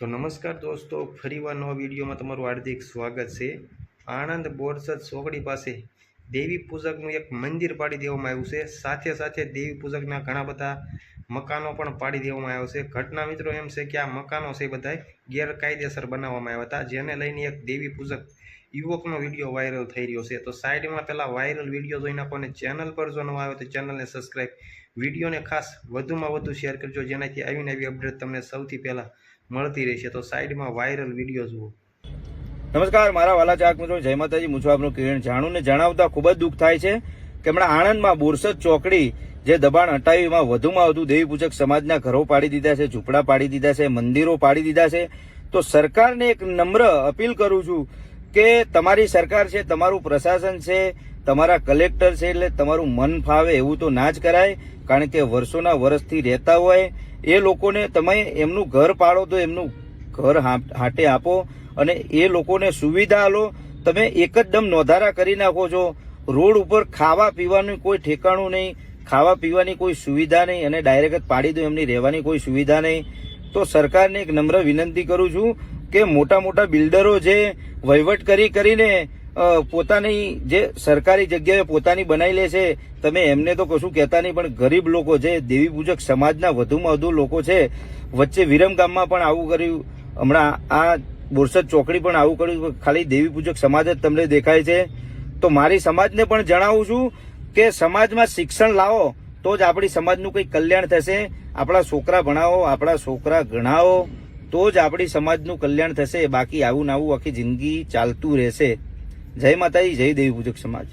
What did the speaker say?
તો નમસ્કાર દોસ્તો, ફરીવાર નવા વિડીયોમાં તમારું હાર્દિક સ્વાગત છે। આણંદ બોરસદ ચોકડી પાસે દેવી પૂજકનું એક મંદિર પાડી દેવામાં આવ્યું છે। સાથે સાથે દેવી પૂજકના ઘણા બધા મકાનો પણ પાડી દેવામાં આવ્યા છે। ઘટના મિત્રો એમ છે કે આ મકાનો છે બધા ગેરકાયદેસર બનાવવામાં આવ્યા હતા, જેને લઈને એક દેવી પૂજક યુવકનો વિડીયો વાયરલ થઈ રહ્યો છે। તો સાઈડમાં પહેલાં વાયરલ વિડીયો જોઈ નાખો અને ચેનલ પર જો નવા આવે તો ચેનલને સબસ્ક્રાઈબ, વિડીયોને ખાસ વધુમાં વધુ શેર કરજો, જેનાથી આવીને આવી અપડેટ તમને સૌથી પહેલાં મળતી રહેશે। તો સાઈડમાં વાયરલ વિડીયો જુઓ। નમસ્કાર મારા વાલા ચાહક મિત્રો, જય માતાજી। હું છું આપનું કિરણ જાણુને જણાવતા ખૂબ જ દુઃખ થાય છે કે હમણાં આણંદમાં બોરસદ ચોકડી જે દબાણ હટાવી એમાં વધુમાં વધુ દેવી પૂજક સમાજના ઘરો પાડી દીધા છે, ઝૂંપડા પાડી દીધા છે, મંદિરો પાડી દીધા છે। તો સરકારને એક નમ્ર અપીલ કરું છું કે તમારી સરકાર છે, તમારું પ્રશાસન છે, તમારા કલેક્ટર છે, એટલે તમારું મન ફાવે એવું તો ના જ કરાય, કારણ કે વર્ષોના વર્ષથી રહેતા હોય એ લોકોને તમે એમનું ઘર પાડો તો એમનું ઘર હાટે આપો અને એ લોકોને સુવિધા આલો। તમે એક જ દમ નોંધારા કરી નાખો છો, રોડ ઉપર ખાવા પીવાનું કોઈ ઠેકાણું નહીં, ખાવા પીવાની કોઈ સુવિધા નહીં અને ડાયરેક્ટ જ પાડી દો, એમની રહેવાની કોઈ સુવિધા નહીં। તો સરકારને એક નમ્ર વિનંતી કરું છું કે મોટા મોટા બિલ્ડરો જે વહીવટ કરીને પોતાની જે સરકારી જગ્યાએ પોતાની બનાવી લે છે, તમે એમને તો કશું કહેતા નહીં, પણ ગરીબ લોકો જે દેવી પૂજક સમાજના વધુમાં વધુ લોકો છે, વચ્ચે વિરમગામમાં પણ આવું કર્યું, હમણાં આ બોરસદ ચોકડી પણ આવું કર્યું, ખાલી દેવી પૂજક સમાજ જ તમને દેખાય છે। તો મારી સમાજને પણ જણાવું છું કે સમાજમાં શિક્ષણ લાવો તો જ આપણી સમાજનું કંઈ કલ્યાણ થશે। આપણા છોકરા ભણાવો, આપણા છોકરા ગણાવો તો જ આપણી સમાજનું કલ્યાણ થશે, બાકી આવું ને આવું આખી જિંદગી ચાલતું રહેશે। જય માતાજી, જય દેવી પૂજક સમાજ।